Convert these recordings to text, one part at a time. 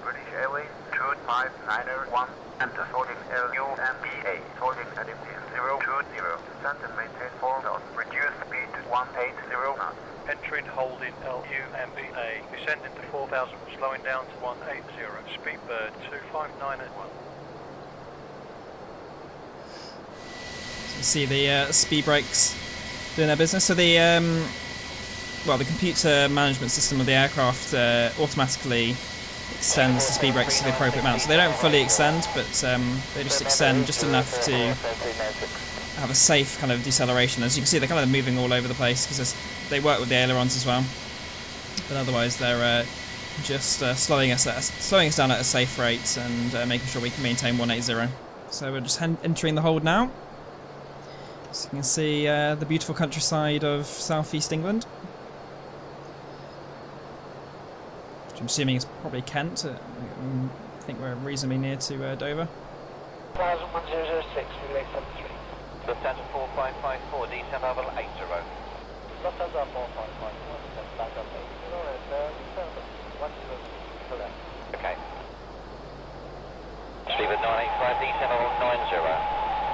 British Airways 2591, enter holding LUMBA, holding heading 020, descend and maintain 4 knots, reduce speed to 180 knots. Entering holding LUMBA, descending to 4000, slowing down to 180, speed bird 25981. So you see the speed brakes doing their business. So the well, the computer management system of the aircraft automatically extends the speed brakes to the appropriate amount. So they don't fully extend, but they just extend just enough to have a safe kind of deceleration. As you can see, they're kind of moving all over the place because they work with the ailerons as well. But otherwise, they're just slowing us down at a safe rate and making sure we can maintain 180. So we're just entering the hold now. So you can see the beautiful countryside of southeast England. Which I'm assuming is probably Kent. I think we're reasonably near to Dover. 1006, relay 73. Lufthansa 4554, descent level 80. Lufthansa 4554, descent level 80. Okay. Steven 985, descent level 90.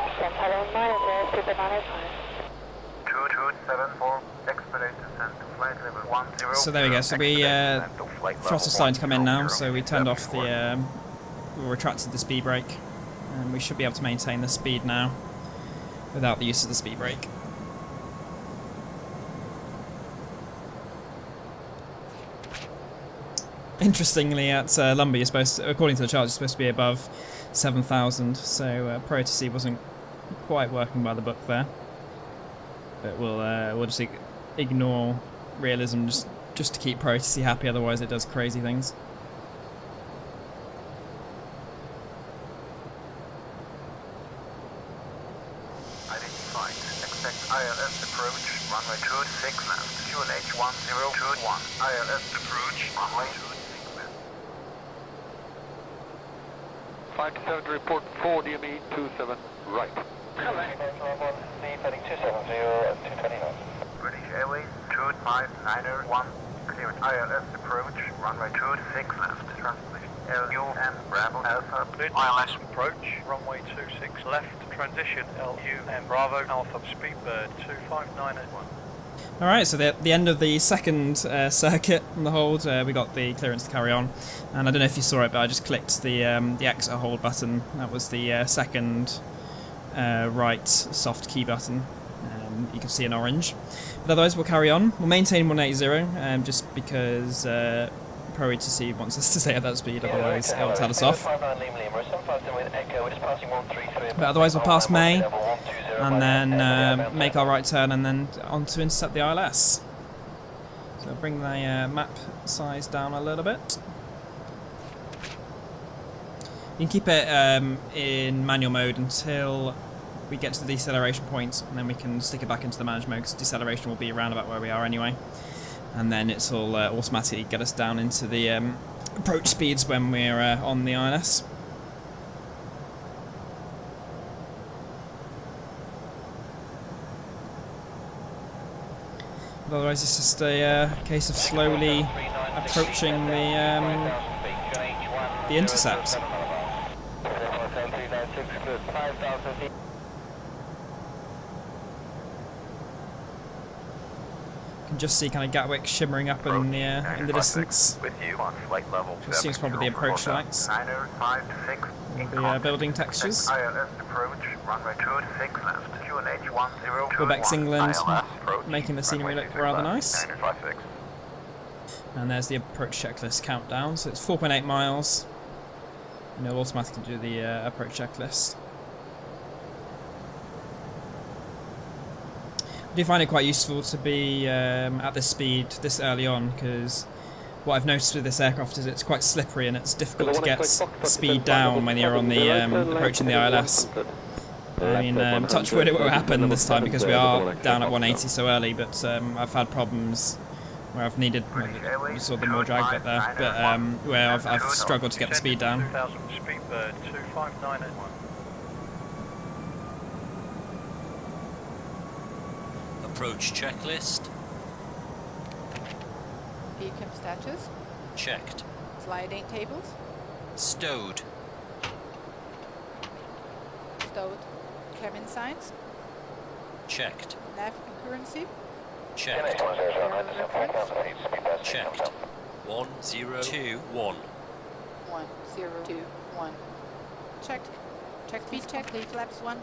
Descent level 90, Steven 985. 2274, expedite descent to flight level 10. So there we go. So we throttle starting to come in now. So we turned off the, we retracted the speed brake, and we should be able to maintain the speed now without the use of the speed brake. Interestingly, at Lumber, you're supposed to, according to the chart, you're supposed to be above 7,000. So Pro-ATC wasn't quite working by the book there. But we'll just ignore realism just to keep Pro-ATC happy. Otherwise, it does crazy things. Identified. Expect ILS approach, runway 26 left, QNH 1021. ILS approach, runway 26 left. 527 to report 4 DME 27 right. Heading 270 at 220 knots. British Airways 2591, cleared ILS approach, runway 26 left, transmission LUM Bravo Alpha. Cleared ILS approach, runway 26 left, transition LUM Bravo Alpha, speed bird 25981. Alright, so the end of the second circuit on the hold, we got the clearance to carry on. And I don't know if you saw it, but I just clicked the exit hold button. That was the second right soft key button. You can see in orange. But otherwise, we'll carry on. We'll maintain 180, just because Pro-ATC wants us to stay at that speed, otherwise it'll tell us off. But otherwise, we'll pass May, and then make our right turn, and then on to intercept the ILS. So I'll bring the map size down a little bit. You can keep it in manual mode until we get to the deceleration point, and then we can stick it back into the managed mode, because deceleration will be around about where we are anyway. And then it'll automatically get us down into the approach speeds when we're on the ILS. But otherwise, it's just a case of slowly approaching the intercept. You can just see kind of Gatwick shimmering up in the distance. With you on flight level. Which seems probably the approach lights. 9056. The building textures. ILS approach, runway 26 left, QNH 1021. ORBX England making the scenery look rather nice. And there's the approach checklist countdown. So it's 4.8 miles. And it'll automatically do the approach checklist. I do find it quite useful to be at this speed this early on, because what I've noticed with this aircraft is it's quite slippery and it's difficult to get speed down when you're on the approaching the ILS. I mean, touch wood, it won't happen this time because we are down at 180 so early, but I've had problems where I've needed, you saw the more drag bit there, but where I've struggled to get the speed down. 2000 speed bird 25981. Approach checklist. VCAM status. Checked. Sliding tables. Stowed. Stowed. Cabin signs. Checked. Nav currency. Checked. Reference. Checked. 1021. 1021. Checked. Check speed check. Complete. Flaps 1.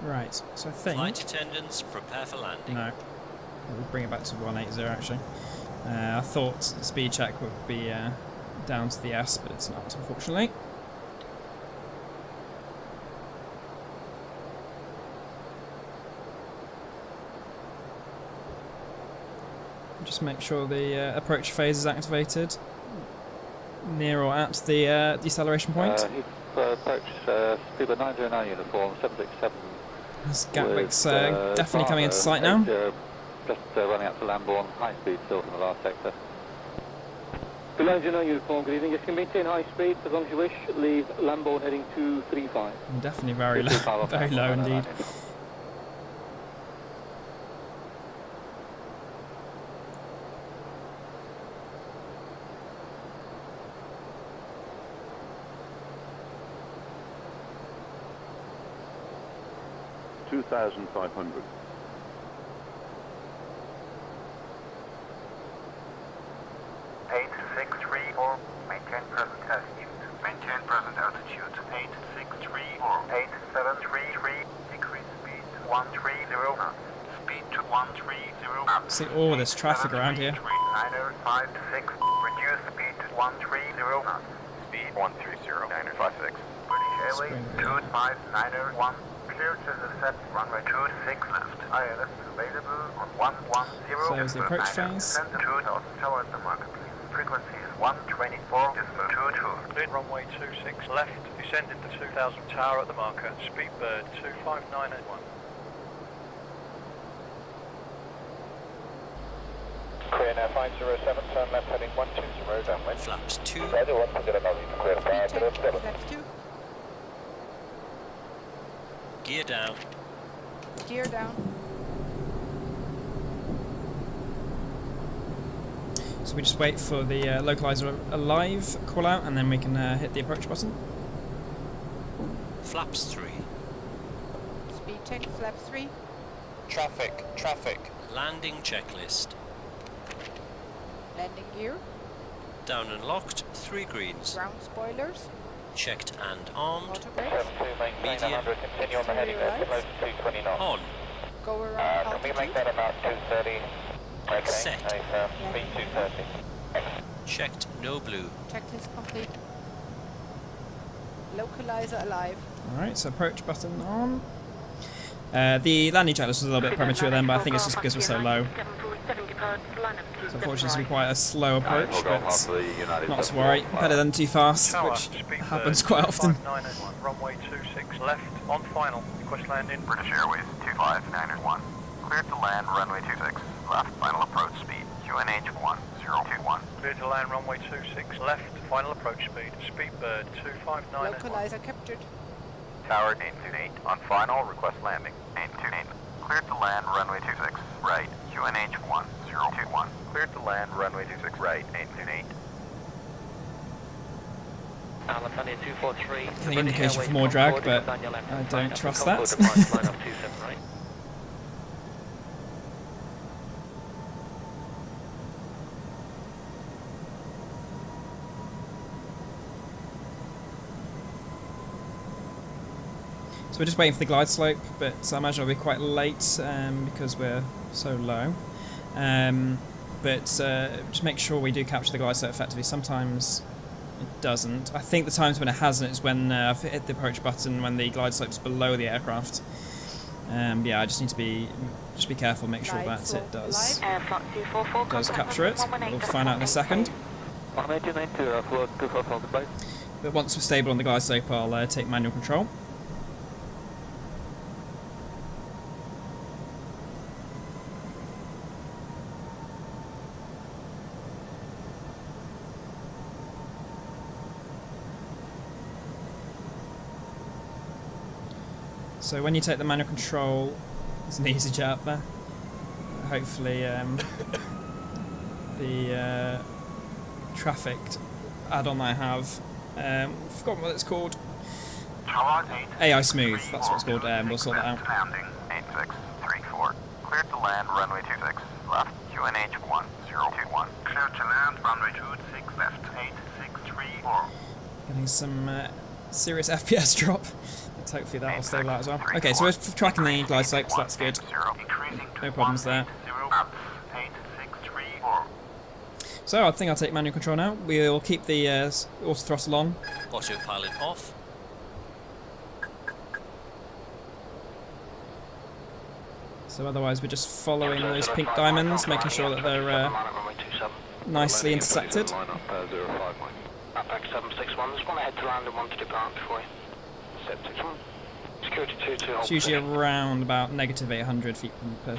Right, so I think... Flight attendants, prepare for landing. No. We'll bring it back to 180 actually. I thought the speed check would be down to the S, but it's not, unfortunately. Just make sure the approach phase is activated. Near or at the deceleration point. Approach Speedbird 909 uniform, 767. This Gatwick's definitely coming into sight now. Just running out to Lambourne, high speed still from the last sector. Below 909 uniform, good evening. Just can maintain high speed as long as you wish. Leave Lambourne heading 235. Definitely very low, very low indeed. $2,500. Maintain present altitude. Maintain present altitude. 8634. 8733. Decrease speed to 130 knots. Speed to 130 knots. See all this traffic around here. 956. Reduce speed to 130 knots. Speed 130. 956. British Airways 25901. Clear to the set runway 26 left. ILS available on 110. So is the approach phase. Descend 2000 towards the market, please. Frequency is 124, decimal 22. Cleared runway 26 left, descend into 2000 tower at the marker, Speedbird 25981. Clear now 507, turn left heading 120 downwind. Flaps 2. Roger, 109, clear Speed check. 507. Flaps 2. Gear down. Gear down. So we just wait for the localizer alive call out, and then we can hit the approach button. Flaps 3. Speed check. Flaps 3. Traffic, traffic. Landing checklist. Landing gear. Down and locked, 3 greens. Ground spoilers. Checked and armed. Auto brakes. 72, maintain Medium. 100, continue on the heading there, close to 220 knots. On. Go around Can we make altitude. that about 230? Okay, Set. nice, speed 230. Checked, no blue. Checklist complete. Localizer alive. Alright, so approach button on. The landing checklist was a little bit premature then, but I think it's just because we're so low. So unfortunately it's going to be quite a slow approach, but not to worry. Better than too fast, Tower, which Speedbird happens quite often. 25981. Runway 26 left, on final. Request landing. British Airways 25901. Cleared to land runway 26 left. Final approach speed QNH 1021. Clear to land runway 26 left, final approach speed, Speedbird 25981. Localizer captured. Tower 828. On final, request landing. 828. Cleared to land runway 26 right. QNH 1021. Cleared to land runway 26 right. 828. Alabama 243. Getting indication for more drag, but I don't trust that. So we're just waiting for the glide slope, but I imagine it'll be quite late because we're so low. Just make sure we do capture the glide slope effectively. Sometimes it doesn't. I think the times when it hasn't is when I've hit the approach button when the glide slope's below the aircraft. Yeah, I just need to be careful, make sure that it does capture it. We'll find out in a second. But once we're stable on the glide slope, I'll take manual control. So when you take the manual control, there's an easy jet up there. Hopefully the traffic add-on I have. Forgotten what it's called. AI Smooth, that's what it's called. We'll sort that out. Landing 8634. Cleared to land runway 26 left. QNH 1021. Cleared to land runway 26 left. 8634. Getting some serious FPS drop. Let's hopefully that will stable out as well. Okay, so we're tracking the glide slopes, that's good. No problems there. So I think I'll take manual control now. We'll keep the auto throttle on. Autopilot off. So otherwise we're just following those pink diamonds, making sure that they're nicely intersected. Back 761, there's one ahead to land and one to depart before you. 761. Security 22. It's usually around about negative 800 feet per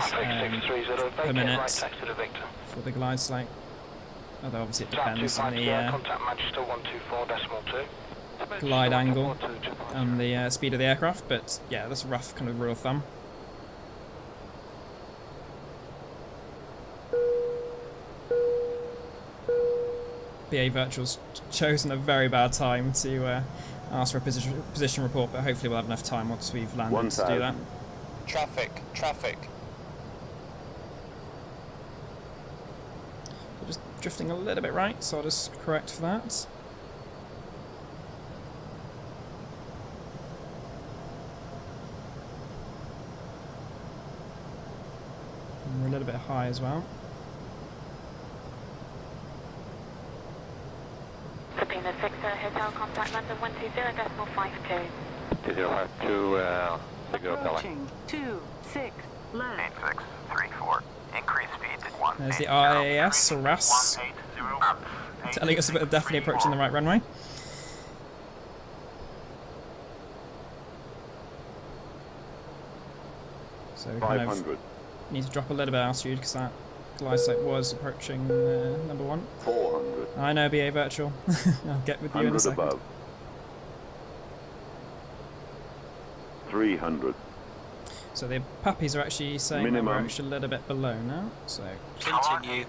minute for the glide slope. Although obviously it depends on the glide angle and the speed of the aircraft, but yeah, that's a rough kind of rule of thumb. BAVirtual's chosen a very bad time to ask for a position report, but hopefully we'll have enough time once we've landed to do that. Traffic. We're just drifting a little bit right, so I'll just correct for that. And we're a little bit high as well. Sabina 6 Hotel contact London 120.52. 2052, signal Approaching 26 left. 8634. Increase speed to 1. There's the RAS, or RAS, telling us we're definitely approaching the right runway. So we kind of need to drop a little bit of altitude because that glide slope was approaching number 1. 400. I know, BAVirtual. I'll get with you in a second. Above. 300. So the puppies are actually saying that we're actually a little bit below now. So Continue.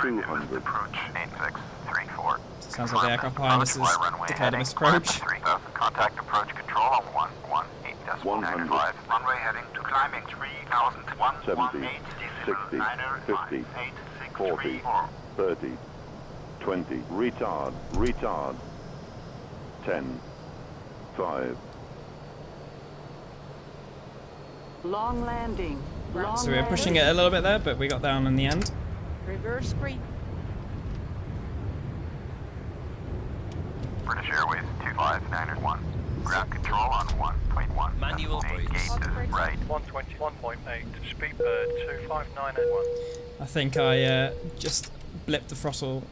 200. Approach 8634. sounds like the aircraft behind us has declared a misapproach. Contact approach control on 118.95. Runway heading to climbing 3000. 70, 60, 50, 40, 30, 20. Retard. 10, 5. Long landing. So we were pushing it a little bit there, but we got down in the end. Reverse screen. British Airways 25901. Ground control on 1.1. Manual brakes. Gate is right. 121.8. Speedbird 25981. I think I just blipped the throttle,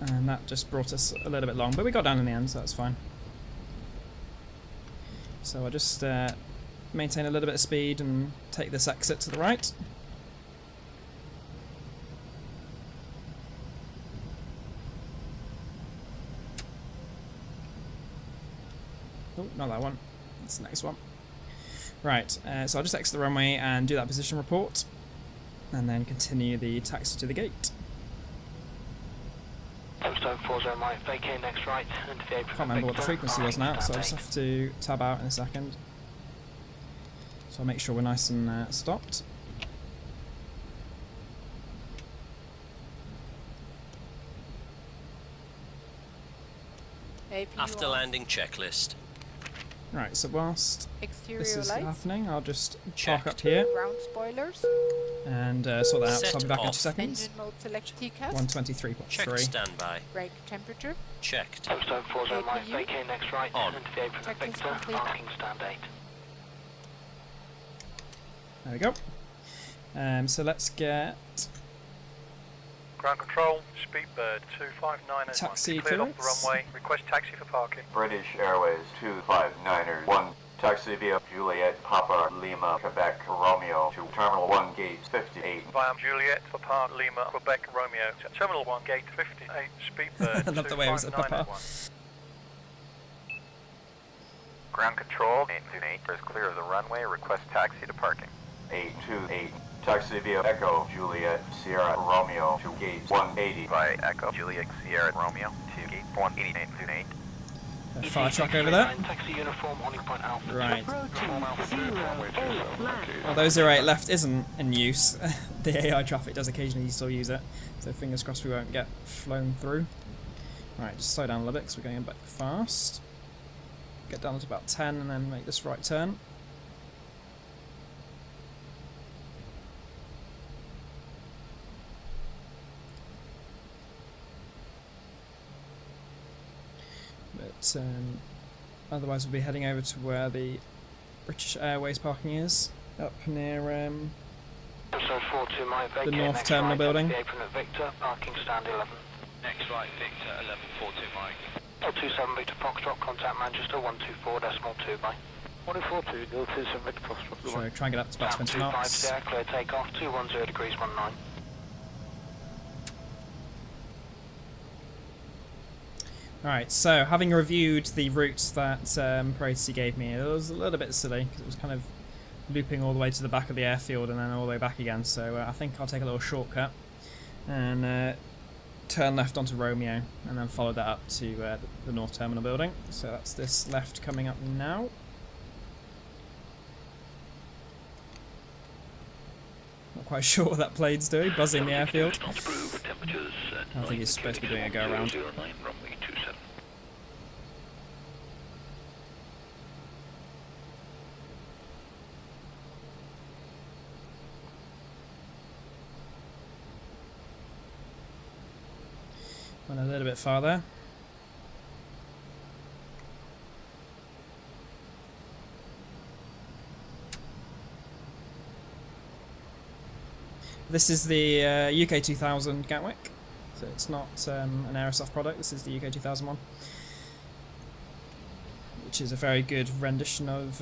and that just brought us a little bit long, but we got down in the end, so that's fine. So I'll just maintain a little bit of speed and take this exit to the right. Oh, not that one. That's the next one. Right, so I'll just exit the runway and do that position report, and then continue the taxi to the gate. Tombstone 40 Mike, vacate next right. Can't remember what the frequency was now, so I'll just have to tab out in a second. So I'll make sure we're nice and stopped. After landing checklist. Right, so whilst Exterior this is lights. happening, I'll just Checked. park up here Ground spoilers. and sort that out. So I'll be back in 2 Set seconds. Engine mode select TCAS. checked 123.3. standby. Brake temperature. Checked. Tombstone 40 Mike, APU. vacate next right. On. Checklist Checklist Victor, complete. parking stand 8. There we go. So let's get Ground control. Speedbird 25981. Taxi Cleared off the clearance. runway. Request taxi for parking. British Airways 25901. Taxi via Juliet Papa Lima Quebec Romeo to Terminal 1 Gate 58. Via Juliet, Papa, Lima, Quebec, Romeo. To Terminal 1, Gate 58, Speedbird I love the way it was at Papa. 25981. Ground control 828 is clear of the runway. Request taxi to parking. 828. Taxi via Echo Juliet Sierra Romeo to gate 180 by Echo Juliet Sierra Romeo to gate 188. A fire truck over there. Taxi uniform on point Alpha. Right. left. Although 08 left isn't in use, the AI traffic does occasionally still use it. So fingers crossed we won't get flown through. Right, just slow down a little bit because we're going back fast. Get down to about 10 and then make this right turn. But otherwise we'll be heading over to where the British Airways parking is, up near the North Terminal building. Apron at Victor, parking stand 11. Next right, Victor 1142 Mike. 027 Victor Foxtrot, contact Manchester 124.2 by. 142, 027 Victor Foxtrot. So try and get up to about 20 knots. 25 clear takeoff, 210 degrees 19. Alright, so having reviewed the route that Pro-ATC gave me, it was a little bit silly because it was kind of looping all the way to the back of the airfield and then all the way back again, so I think I'll take a little shortcut and turn left onto Romeo and then follow that up to the North Terminal building. So that's this left coming up now. Not quite sure what that plane's doing, buzzing the airfield. I think he's supposed to be doing a go around. Went a little bit farther. This is the UK 2000 Gatwick, so it's not an Aerosoft product, this is the UK 2001, which is a very good rendition of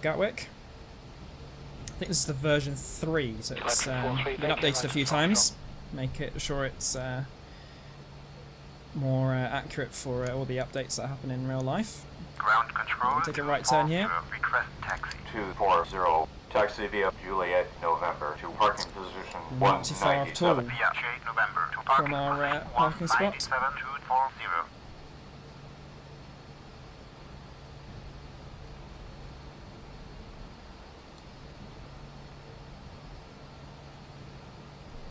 Gatwick. I think this is the version 3, so it's been updated a few times, make it sure it's more accurate for all the updates that happen in real life. Ground control. We'll take a right turn here. Request taxi 240. Taxi via Juliet November to parking position 197. Not too far off at all November to from our parking spot. 197,240.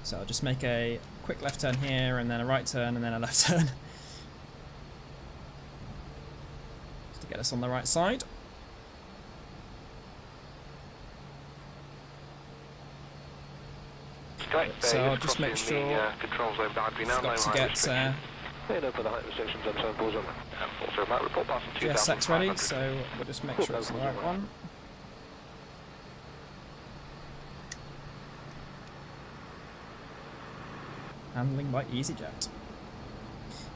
So I'll just make a quick left turn here and then a right turn and then a left turn. Just to get us on the right side. So I'll just make sure forgot to get FSX ready, so we'll just make sure it's the right one. Handling by EasyJet.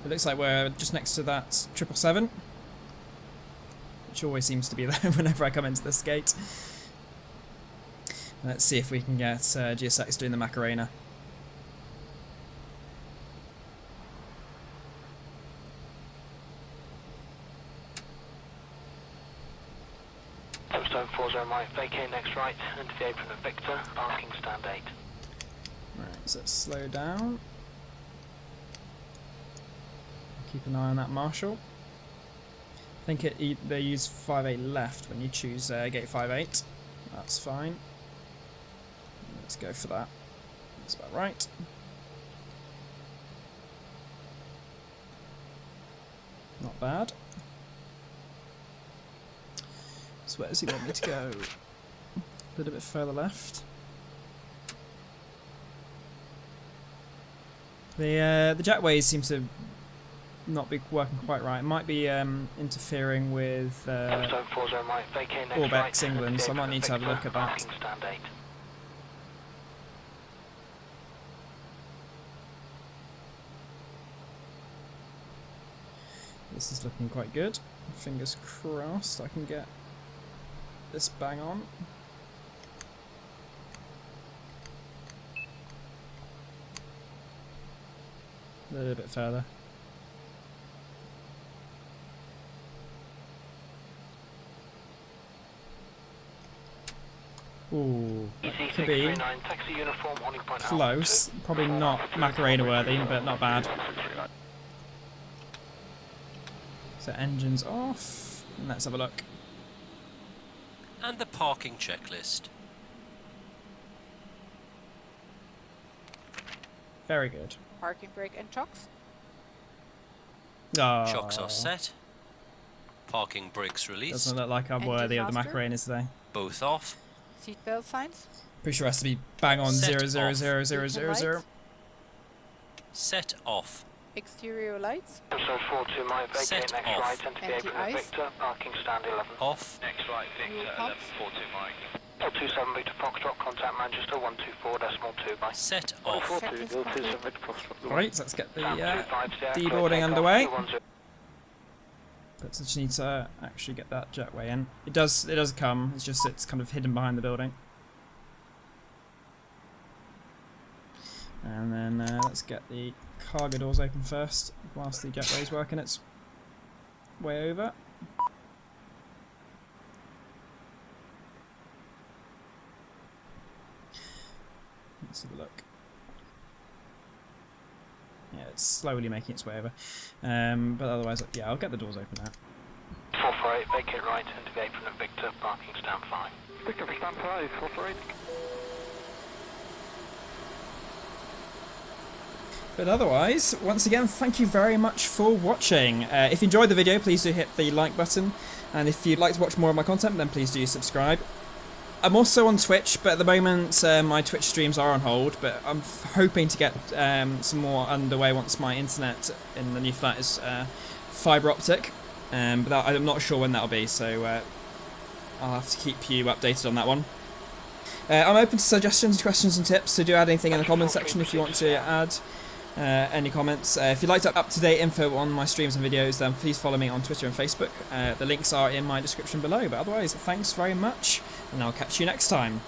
It looks like we're just next to that 777, which always seems to be there whenever I come into this gate. Let's see if we can get GSX doing the Macarena. Stone 40 Mike, vacate next right, into the apron of Victor, parking stand 8. Right, so let's slow down. Keep an eye on that Marshall. I think they use 58 left when you choose gate 58. That's fine. Let's go for that. That's about right. Not bad. So where does he want me to go? A little bit further left. The jetways seem to not be working quite right. It might be interfering with ORBX England, so I might need to have a look at that. This is looking quite good. Fingers crossed I can get this bang on. A little bit further. Ooh, EC could be 639, taxi uniform, holding point close. Probably not Macarena worthy, but not bad. So engines off. Let's have a look. And the parking checklist. Very good. Parking brake and chocks. Oh, Chocks are set. Parking brakes released. doesn't look like I'm Engine worthy of the master. Macarenas today. Both off. Seatbelt signs. Pretty sure it has to be bang on Set 0000000. Set off. Exterior lights. So 42 might vacate Set next off. right, enter the apron Anti-ice. of Victor, parking stand 11. Off. Next right, Fuel Victor, pumps. 1142 Mike. 427 Victor Foxtrot, contact Manchester 124.2 by. Set off. 142, 027 Victor Foxtrot. Right, so let's get the Sound 25 there, deboarding clear takeoff, underway. 210. But I just need to actually get that jetway in. It does come. It's just it's kind of hidden behind the building. And then let's get the cargo doors open first, whilst the jetway is working its way over. Let's have a look. Yeah, it's slowly making its way over. But otherwise, yeah, I'll get the doors open now. 448, vacate right, enter the apron of Victor, parking stand 5. Victor for stand 5, 448. But otherwise, once again, thank you very much for watching. If you enjoyed the video, please do hit the like button. And if you'd like to watch more of my content, then please do subscribe. I'm also on Twitch, but at the moment my Twitch streams are on hold. But I'm hoping to get some more underway once my internet in the new flat is fibre optic. But I'm not sure when that'll be, so I'll have to keep you updated on that one. I'm open to suggestions, questions and tips, so do add anything in the comment section if you want to add any comments. If you'd like up-to-date info on my streams and videos, then please follow me on Twitter and Facebook. The links are in my description below. But otherwise, thanks very much, and I'll catch you next time.